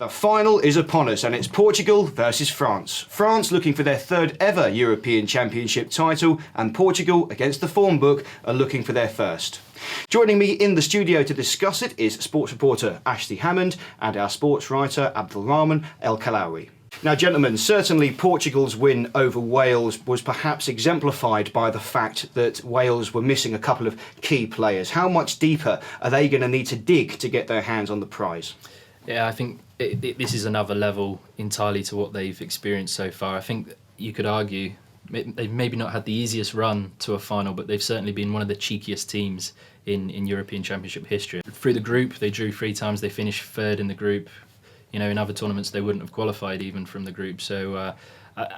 The final is upon us, and it's Portugal versus France. France looking for their third ever European Championship title, and Portugal, against the form book, are looking for their first. Joining me in the studio to discuss it is sports reporter Ashley Hammond and our sports writer Abdulrahman El Kalawi. Now, gentlemen, certainly Portugal's win over Wales was perhaps exemplified by the fact that Wales were missing a couple of key players. How much deeper are they going to need to dig to get their hands on the prize? Yeah, I think this is another level entirely to what they've experienced so far. I think you could argue they've maybe not had the easiest run to a final, but they've certainly been one of the cheekiest teams in European Championship history. Through the group, they drew 3 times, they finished third in the group. You know, in other tournaments, they wouldn't have qualified even from the group. So,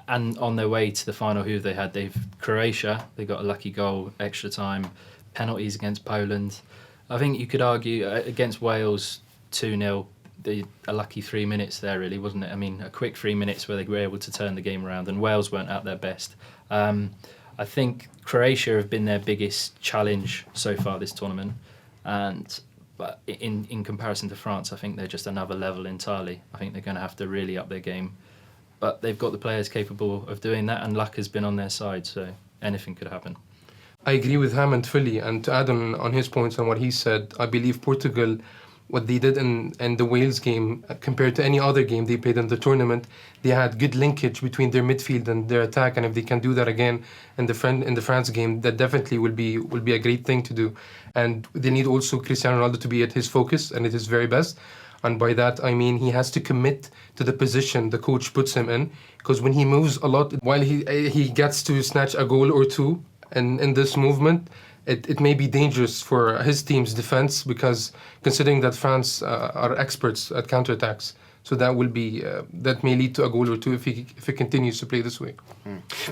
and on their way to the final, who they had? Croatia, they got a lucky goal, extra time, penalties against Poland. I think you could argue against Wales, 2-0, a lucky 3 minutes there, really, wasn't it? I mean, a quick 3 minutes where they were able to turn the game around, and Wales weren't at their best. I think Croatia have been their biggest challenge so far this tournament, but in comparison to France, I think they're just another level entirely. I think they're going to have to really up their game. But they've got the players capable of doing that, and luck has been on their side, so anything could happen. I agree with Hammond fully, and to add on his points and what he said, I believe Portugal, what they did in the Wales game, compared to any other game they played in the tournament, they had good linkage between their midfield and their attack, and if they can do that again in the France game, that definitely will be a great thing to do. And they need also Cristiano Ronaldo to be at his focus and at his very best. And by that, I mean he has to commit to the position the coach puts him in, because when he moves a lot, while he gets to snatch a goal or two in this movement, it may be dangerous for his team's defense, because considering that France are experts at counterattacks, so that may lead to a goal or two if he continues to play this way.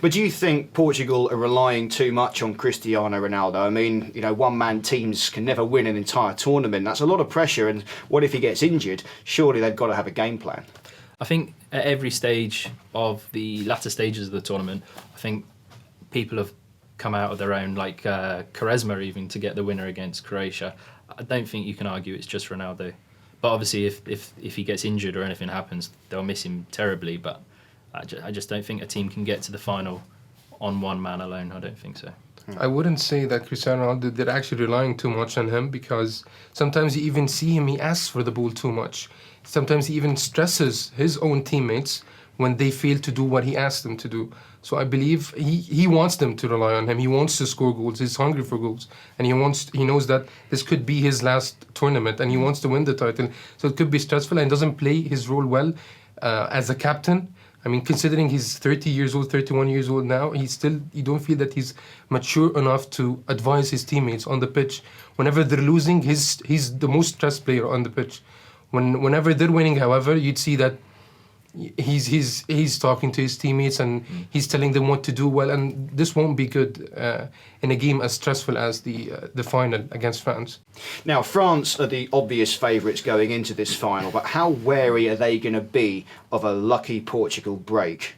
But do you think Portugal are relying too much on Cristiano Ronaldo? I mean, you know, one-man teams can never win an entire tournament. That's a lot of pressure, and what if he gets injured? Surely they've got to have a game plan. I think at every stage of the latter stages of the tournament, I think people have come out of their own, like Quaresma even, to get the winner against Croatia. I don't think you can argue it's just Ronaldo. But obviously if he gets injured or anything happens, they'll miss him terribly. But I just don't think a team can get to the final on one man alone. I don't think so. I wouldn't say that Cristiano Ronaldo, they're actually relying too much on him, because sometimes you even see him, he asks for the ball too much. Sometimes he even stresses his own teammates when they fail to do what he asked them to do. So I believe he wants them to rely on him. He wants to score goals. He's hungry for goals, and he knows that this could be his last tournament, and he wants to win the title. So it could be stressful, and doesn't play his role well as a captain. I mean, considering he's 30 years old, 31 years old now, you don't feel that he's mature enough to advise his teammates on the pitch. Whenever they're losing, he's the most stressed player on the pitch. Whenever they're winning, however, you'd see that he's talking to his teammates, and he's telling them what to do well, and this won't be good in a game as stressful as the final against France. Now, France are the obvious favourites going into this final, but how wary are they going to be of a lucky Portugal break?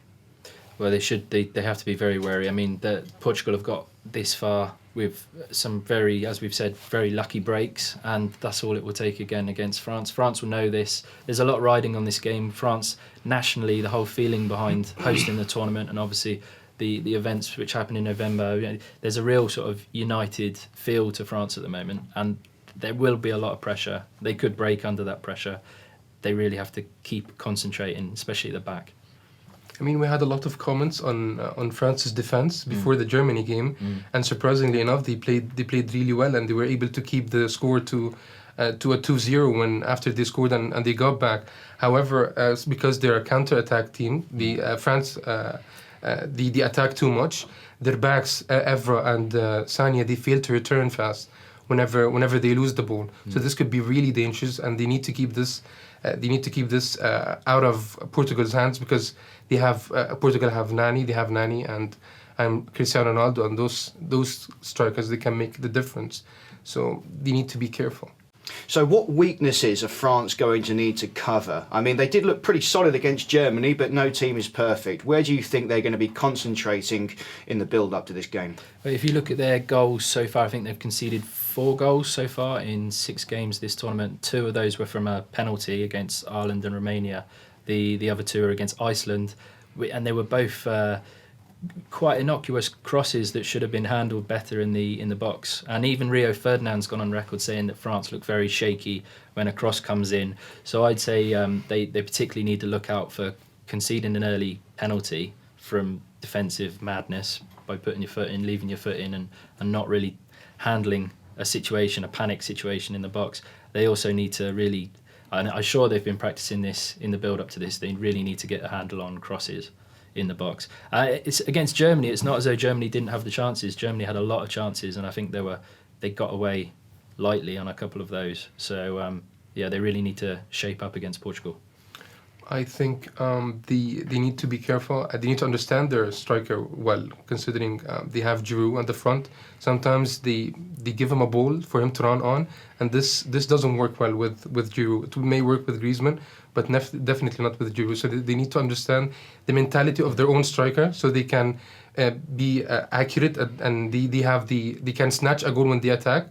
Well, they have to be very wary. I mean, Portugal have got this far with some as we've said, very lucky breaks, and that's all it will take again against France. France will know this. There's a lot riding on this game. France, nationally, the whole feeling behind hosting the tournament, and obviously the events which happen in November, you know, there's a real sort of united feel to France at the moment, and there will be a lot of pressure. They could break under that pressure. They really have to keep concentrating, especially at the back. I mean, we had a lot of comments on France's defense before the Germany game, and surprisingly enough, they played really well, and they were able to keep the score to a 2-0 when after they scored and they got back. However, because they're a counter-attack team, France they attack too much. Their backs, Evra and Sanya, they fail to return fast whenever they lose the ball. So this could be really dangerous, and they need to keep this. Out of Portugal's hands, because Portugal have Nani and Cristiano Ronaldo, and those strikers, they can make the difference. So they need to be careful. So what weaknesses are France going to need to cover? I mean, they did look pretty solid against Germany, but no team is perfect. Where do you think they're going to be concentrating in the build-up to this game? But if you look at their goals so far, I think they've conceded 4 goals so far in 6 games this tournament. 2 of those were from a penalty against Ireland and Romania. The other 2 are against Iceland, and they were both quite innocuous crosses that should have been handled better in the box. And even Rio Ferdinand's gone on record saying that France look very shaky when a cross comes in. So I'd say they particularly need to look out for conceding an early penalty from defensive madness by putting your foot in, leaving your foot in, and not really handling a panic situation in the box. They also need to really, and I'm sure they've been practicing this in the build up to this, they really need to get a handle on crosses in the box. It's against Germany. It's not as though Germany didn't have the chances. Germany had a lot of chances, and I think they got away lightly on a couple of those. So they really need to shape up against Portugal. I think they need to be careful. They need to understand their striker well, considering they have Giroud on the front. Sometimes they give him a ball for him to run on, and this doesn't work well with Giroud. It may work with Griezmann, but definitely not with Giroud. So they need to understand the mentality of their own striker, so they can be accurate and they can snatch a goal when they attack.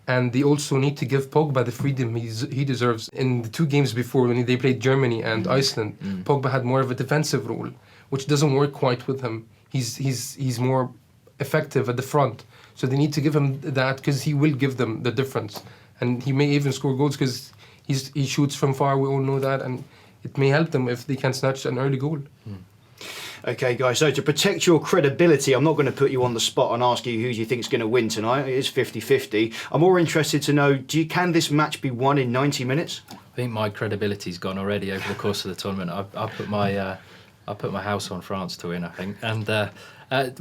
And they also need to give Pogba the freedom he deserves. In the 2 games before, when they played Germany and Iceland, Pogba had more of a defensive role, which doesn't work quite with him. He's more effective at the front. So they need to give him that, because he will give them the difference. And he may even score goals because he shoots from far, we all know that. And it may help them if they can snatch an early goal. Okay, guys, so to protect your credibility, I'm not going to put you on the spot and ask you who you think is going to win tonight. It is 50-50. I'm more interested to know, can this match be won in 90 minutes? I think my credibility's gone already over the course of the tournament. I put my house on France to win, I think. And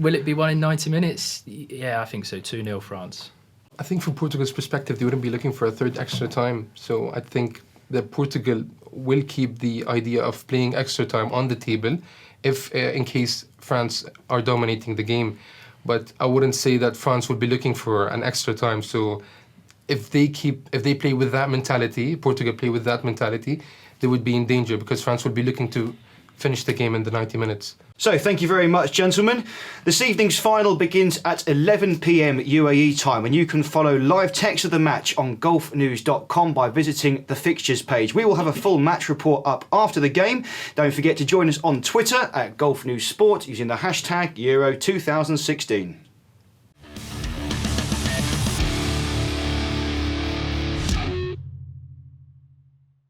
will it be won in 90 minutes? Yeah, I think so. 2-0 France. I think from Portugal's perspective, they wouldn't be looking for a third extra time. So I think that Portugal will keep the idea of playing extra time on the table if in case France are dominating the game. But I wouldn't say that France would be looking for an extra time. So if they play with that mentality, Portugal play with that mentality, they would be in danger, because France would be looking to finish the game in the 90 minutes. So thank you very much, gentlemen. This evening's final begins at 11 p.m. UAE time, and you can follow live text of the match on golfnews.com by visiting the fixtures page. We will have a full match report up after the game. Don't forget to join us on Twitter at Golf News Sport using the hashtag Euro 2016.